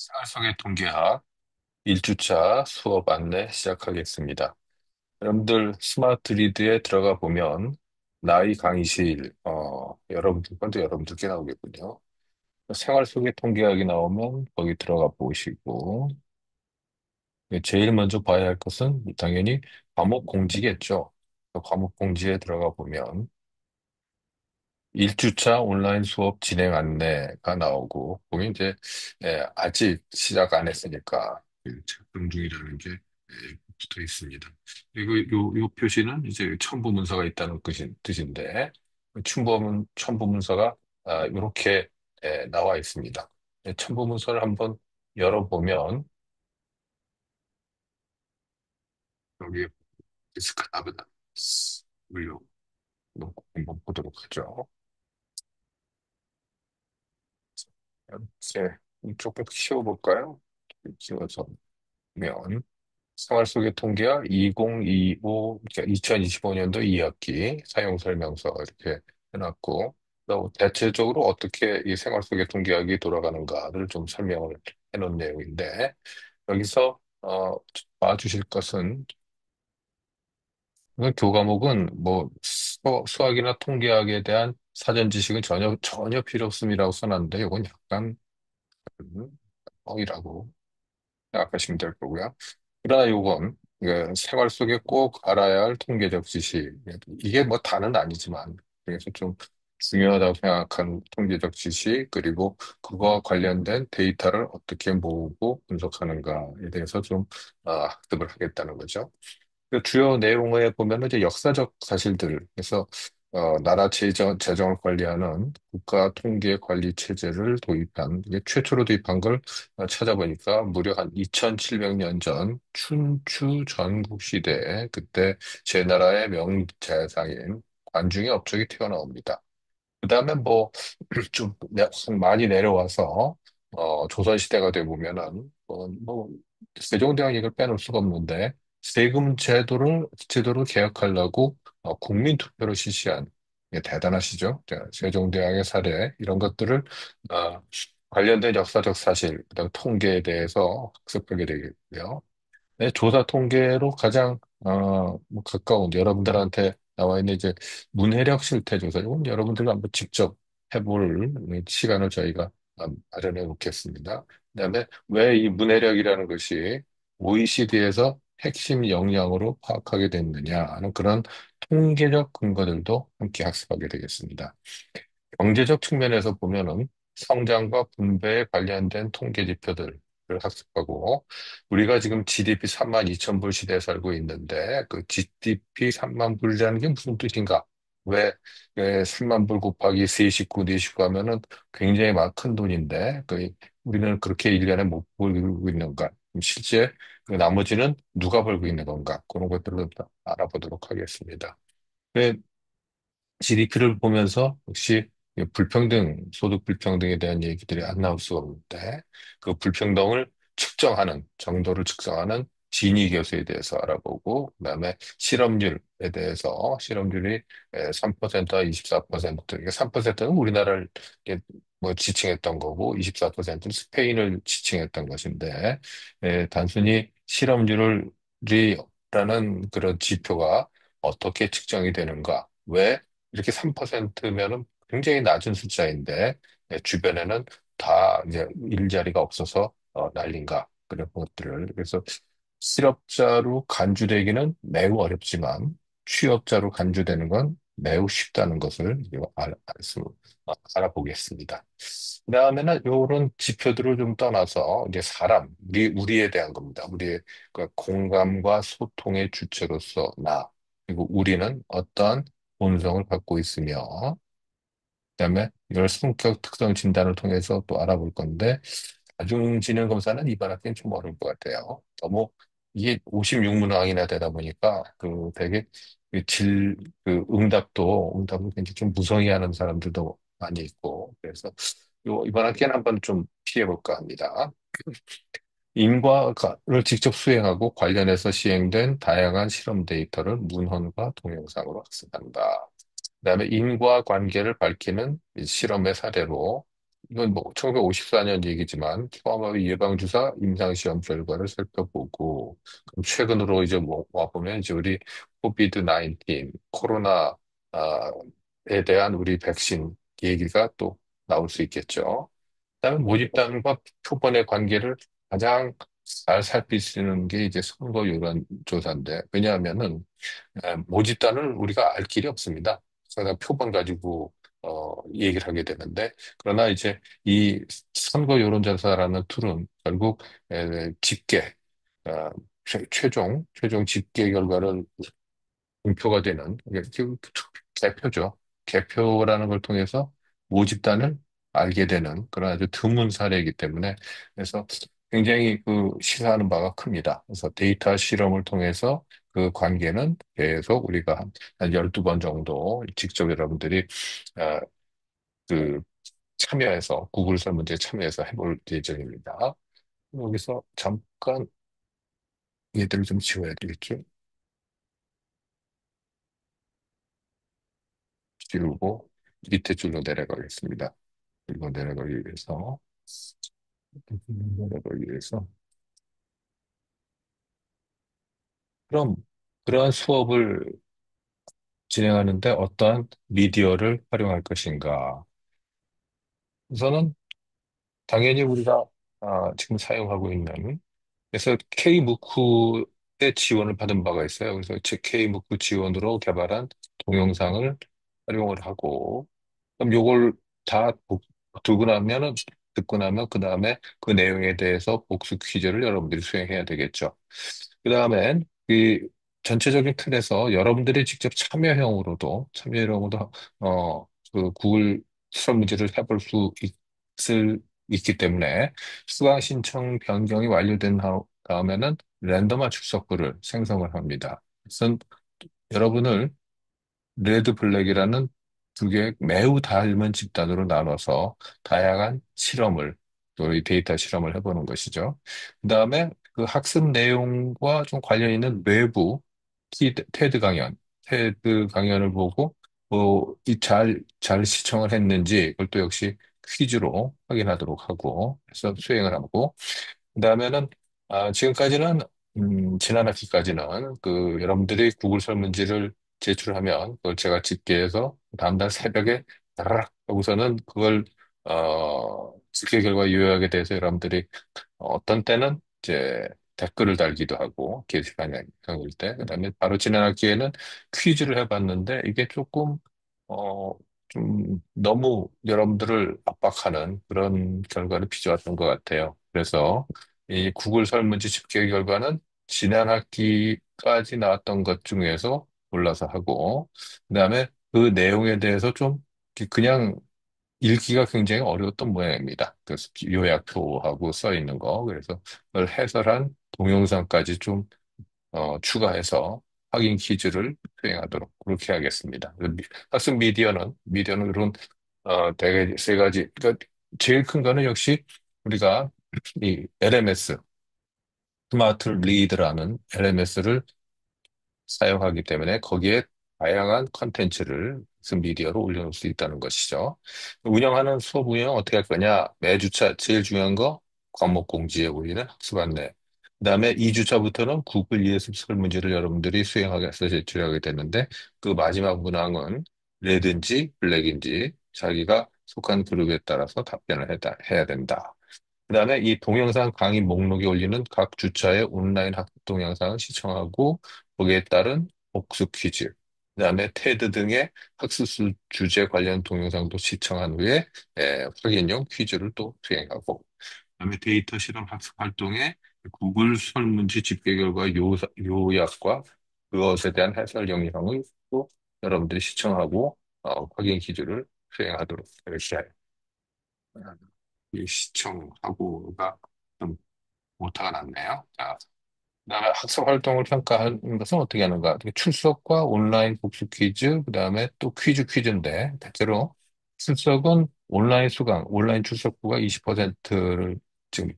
생활 속의 통계학 1주차 수업 안내 시작하겠습니다. 여러분들 스마트 리드에 들어가 보면 나이 강의실, 여러분들, 먼저 여러분들께 나오겠군요. 생활 속의 통계학이 나오면 거기 들어가 보시고, 제일 먼저 봐야 할 것은 당연히 과목 공지겠죠. 과목 공지에 들어가 보면 1주차 온라인 수업 진행 안내가 나오고, 거기 이제, 아직 시작 안 했으니까, 작동 중이라는 게 붙어 있습니다. 그리고 요 표시는 이제 첨부 문서가 있다는 뜻인데, 첨부 문서가 이렇게 나와 있습니다. 첨부 문서를 한번 열어보면, 여기 디스크 탑에다 올려 놓고 한번 보도록 하죠. 이제 조금 키워볼까요? 키워서 면 생활 속의 통계학 2025, 그러니까 2025년도 2학기 사용 설명서 이렇게 해놨고, 또 대체적으로 어떻게 이 생활 속의 통계학이 돌아가는가를 좀 설명을 해놓은 내용인데, 여기서 봐주실 것은 이건 교과목은 뭐 수학이나 통계학에 대한 사전 지식은 전혀 필요 없음이라고 써놨는데, 이건 약간 뻥이라고 생각하시면 될 거고요. 그러나 요건 생활 속에 꼭 알아야 할 통계적 지식. 이게 뭐 다는 아니지만 그래서 좀 중요하다고 생각하는 통계적 지식 그리고 그거와 관련된 데이터를 어떻게 모으고 분석하는가에 대해서 좀 학습을 하겠다는 거죠. 그 주요 내용에 보면은 이제 역사적 사실들, 그래서 나라 재정을 관리하는 국가통계관리체제를 도입한, 이게 최초로 도입한 걸 찾아보니까 무려 한 2700년 전 춘추 전국시대에 그때 제 나라의 명재상인 관중의 업적이 튀어나옵니다. 그 다음에 뭐, 좀 많이 내려와서, 조선시대가 돼 보면은, 세종대왕 얘기를 빼놓을 수가 없는데, 세금 제도를 개혁하려고, 국민투표를 실시한, 예, 대단하시죠? 자, 세종대왕의 사례, 이런 것들을, 어, 관련된 역사적 사실, 그다음 통계에 대해서 학습하게 되겠고요. 네, 조사 통계로 가장 뭐 가까운 여러분들한테 나와 있는 이제 문해력 실태 조사, 이건 여러분들과 한번 직접 해볼 시간을 저희가 마련해 놓겠습니다. 그다음에 왜 이 문해력이라는 것이 OECD에서 핵심 역량으로 파악하게 됐느냐 하는 그런 통계적 근거들도 함께 학습하게 되겠습니다. 경제적 측면에서 보면은 성장과 분배에 관련된 통계 지표들을 학습하고, 우리가 지금 GDP 3만 2천 불 시대에 살고 있는데 그 GDP 3만 불이라는 게 무슨 뜻인가? 왜 3만 불 곱하기 세 식구, 네 식구 하면은 굉장히 큰 돈인데 우리는 그렇게 1년에 못 벌고 있는가? 실제 그 나머지는 누가 벌고 있는 건가? 그런 것들을 알아보도록 하겠습니다. GDP를 보면서 역시 소득 불평등에 대한 얘기들이 안 나올 수가 없는데, 그 불평등을 정도를 측정하는 지니 교수에 대해서 알아보고, 그다음에 실업률에 대해서 실업률이 3%와 24%, 이게 3%는 우리나라를 이렇게 뭐 지칭했던 거고, 24%는 스페인을 지칭했던 것인데, 단순히 라는 그런 지표가 어떻게 측정이 되는가? 왜 이렇게 3%면은 굉장히 낮은 숫자인데, 주변에는 다 이제 일자리가 없어서 난린가. 그런 것들을. 그래서 실업자로 간주되기는 매우 어렵지만, 취업자로 간주되는 건 매우 쉽다는 것을 알아보겠습니다. 그 다음에는 이런 지표들을 좀 떠나서 이제 우리에 대한 겁니다. 우리의 그 공감과 소통의 주체로서 그리고 우리는 어떠한 본성을 갖고 있으며, 그다음에 이걸 성격 특성 진단을 통해서 또 알아볼 건데, 자중지능 검사는 이번 학기는 좀 어려울 것 같아요. 너무 이게 56문항이나 되다 보니까 되게 그 질, 응답을 굉장히 좀 무성의하는 사람들도 많이 있고, 그래서 이번 학기는 한번 좀 피해볼까 합니다. 인과를 직접 수행하고 관련해서 시행된 다양한 실험 데이터를 문헌과 동영상으로 학습한다. 그다음에 인과관계를 밝히는 이 실험의 사례로 이건 뭐 1954년 얘기지만 포함하여 예방주사 임상시험 결과를 살펴보고 그럼 최근으로 이제 뭐 와보면 이제 우리 코비드 19 코로나에 대한 우리 백신 얘기가 또 나올 수 있겠죠. 그다음에 모집단과 표본의 관계를 가장 잘 살피시는 게 이제 선거 여론조사인데 왜냐하면은 모집단을 우리가 알 길이 없습니다. 그래서 표본 가지고 얘기를 하게 되는데 그러나 이제 이 선거 여론조사라는 툴은 결국 집계 어, 최종 집계 결과를 공표가 되는 이게 지금 개표죠. 개표라는 걸 통해서 모집단을 알게 되는 그런 아주 드문 사례이기 때문에 그래서 굉장히 그 시사하는 바가 큽니다. 그래서 데이터 실험을 통해서 그 관계는 계속 우리가 한 12번 정도 직접 여러분들이 아, 그 참여해서 구글 설문조사에 참여해서 해볼 예정입니다. 여기서 잠깐 얘들을 좀 지워야 되겠죠? 지우고 밑에 줄로 내려가겠습니다. 그리고 내려가기 위해서 내려가기 위해서 그럼 그러한 수업을 진행하는데 어떠한 미디어를 활용할 것인가? 우선은 당연히 우리가 지금 사용하고 있는 그래서 K무크의 지원을 받은 바가 있어요. 그래서 K무크 지원으로 개발한 동영상을 활용을 하고 그럼 요걸 다 두고 나면은 듣고 나면 그 다음에 그 내용에 대해서 복수 퀴즈를 여러분들이 수행해야 되겠죠. 그 다음엔 이 전체적인 틀에서 여러분들이 직접 참여형으로도 그 구글 수업 문제를 해볼 수 있기 때문에 수강 신청 변경이 완료된 다음에는 랜덤화 출석부를 생성을 합니다. 그래서 여러분을 레드 블랙이라는 두 개의 매우 닮은 집단으로 나눠서 다양한 실험을, 또 이 데이터 실험을 해보는 것이죠. 그 다음에 그 학습 내용과 좀 관련 있는 외부 테드 강연을 보고, 잘 시청을 했는지, 그걸 또 역시 퀴즈로 확인하도록 하고, 해서 수행을 하고, 그다음에는 지금까지는 지난 학기까지는 그 여러분들이 구글 설문지를 제출하면 그걸 제가 집계해서 다음날 새벽에 따라락 하고서는 그걸 집계 결과 요약에 대해서 여러분들이 어떤 때는 이제 댓글을 달기도 하고 게시판에 올릴 때 그다음에 바로 지난 학기에는 퀴즈를 해봤는데 이게 조금 어, 좀 너무 여러분들을 압박하는 그런 결과를 빚어왔던 것 같아요. 그래서 이 구글 설문지 집계 결과는 지난 학기까지 나왔던 것 중에서 골라서 하고, 그다음에 그 내용에 대해서 좀 그냥 읽기가 굉장히 어려웠던 모양입니다. 그래서 요약표하고 써 있는 거. 그래서 그걸 해설한 동영상까지 좀 추가해서 확인 퀴즈를 수행하도록 그렇게 하겠습니다. 학습 미디어는 그런 대개 세 가지. 그러니까 제일 큰 거는 역시 우리가 이 LMS 스마트 리드라는 LMS를 사용하기 때문에 거기에 다양한 컨텐츠를 무슨 미디어로 올려놓을 수 있다는 것이죠. 운영하는 수업 운영 어떻게 할 거냐? 매주차 제일 중요한 거 과목 공지에 올리는 학습 안내. 그다음에 2주차부터는 구글 예습 설문지를 여러분들이 수행하게서 제출하게 되는데 그 마지막 문항은 레드인지 블랙인지 자기가 속한 그룹에 따라서 답변을 해야 된다. 그다음에 이 동영상 강의 목록에 올리는 각 주차의 온라인 학습 동영상을 시청하고 거기에 따른 복수 퀴즈, 그다음에 테드 등의 학습 주제 관련 동영상도 시청한 후에 확인용 퀴즈를 또 수행하고 그다음에 데이터 실험 학습 활동에 구글 설문지 집계 결과 요약과 그것에 대한 해설 영상을 또 여러분들이 시청하고 확인 퀴즈를 수행하도록 이렇게 이 시청하고가 좀 오타가 났네요. 자, 그다음에 학습 활동을 평가하는 것은 어떻게 하는가? 출석과 온라인 복수 퀴즈, 그다음에 또 퀴즈인데, 대체로 출석은 온라인 출석부가 20%를 지금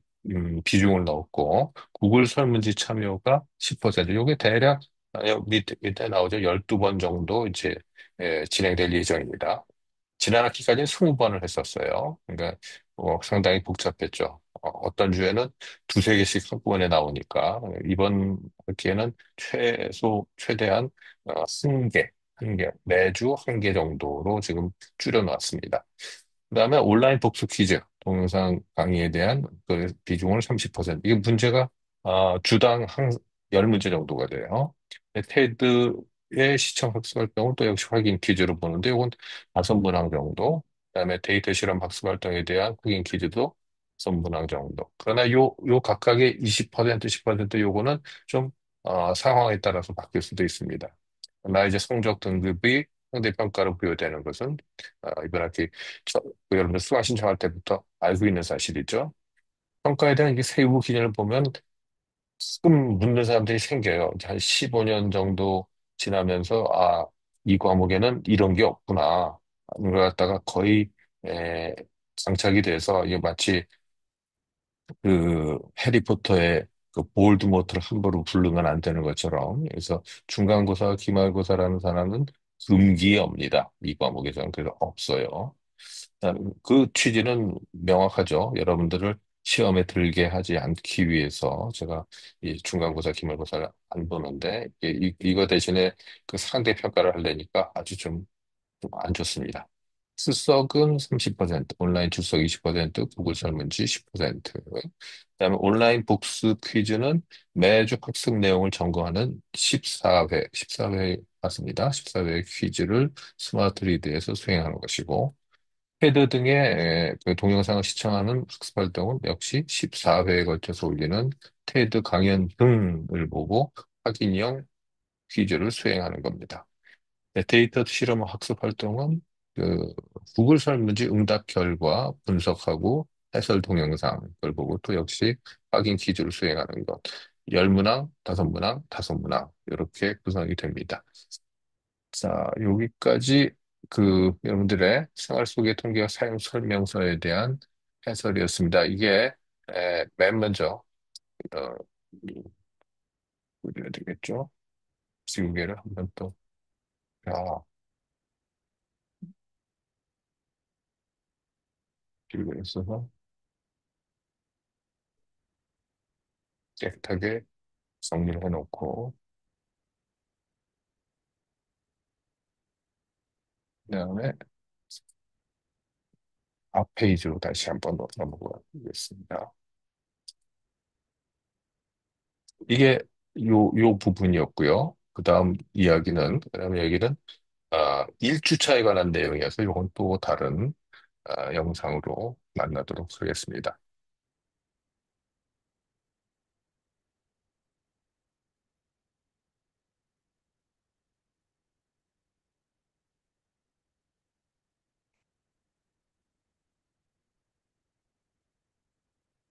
비중을 넣었고, 구글 설문지 참여가 10%, 요게 대략 밑에 나오죠. 12번 정도 이제 진행될 예정입니다. 지난 학기까지는 20번을 했었어요. 그러니까 상당히 복잡했죠. 떤 주에는 두세 개씩 한꺼번에 나오니까 이번 학기에는 최대한 한 개, 매주 한 개 정도로 지금 줄여놨습니다. 그다음에 온라인 독서 퀴즈, 동영상 강의에 대한 그 비중을 30%. 이게 문제가 주당 한 10문제 정도가 돼요. 테드의 시청 학습 활동은 또 역시 확인 퀴즈로 보는데 이건 5문항 정도. 그다음에 데이터 실험 학습 활동에 대한 확인 퀴즈도 5문항 정도. 그러나 요 각각의 20%, 10% 요거는 좀 상황에 따라서 바뀔 수도 있습니다. 그러나 이제 성적 등급이 상대평가로 부여되는 것은 이번 학기 여러분들 수강 신청할 때부터 알고 있는 사실이죠. 평가에 대한 이게 세부 기준을 보면 조금 묻는 사람들이 생겨요. 이제 한 15년 정도 지나면서 이 과목에는 이런 게 없구나. 이걸 갖다가 거의 에, 장착이 돼서 이게 마치 그 해리포터의 그 볼드모트를 함부로 부르면 안 되는 것처럼 그래서 중간고사, 기말고사라는 사람은 금기에 옵니다. 이 과목에서는 그래서 없어요. 그 취지는 명확하죠. 여러분들을 시험에 들게 하지 않기 위해서 제가 이 중간고사, 기말고사를 안 보는데 이거 대신에 그 상대 평가를 하려니까 아주 좀 안 좋습니다. 출석은 30%, 온라인 출석 20%, 구글 설문지 10%. 그다음에 온라인 복습 퀴즈는 매주 학습 내용을 점검하는 14회 맞습니다. 14회 퀴즈를 스마트 리드에서 수행하는 것이고, 패드 등의 그 동영상을 시청하는 학습 활동은 역시 14회에 걸쳐서 올리는 테드 강연 등을 보고 확인형 퀴즈를 수행하는 겁니다. 데이터 실험 학습 활동은 그 구글 설문지 응답 결과 분석하고 해설 동영상 을 보고 또 역시 확인 퀴즈를 수행하는 것. 10문항, 5문항, 5문항 이렇게 구성이 됩니다. 자, 여기까지 그 여러분들의 생활 속의 통계와 사용 설명서에 대한 해설이었습니다. 이게 맨 먼저 어, 그려야 되겠죠? 지우개를 한번 또 지우개를 써서 깨끗하게 정리를 해놓고 그다음에 앞 페이지로 다시 한번 넘어가 보겠습니다. 이게 요 부분이었고요. 그다음 이야기는 1주차에 관한 내용이어서 이건 또 다른 영상으로 만나도록 하겠습니다.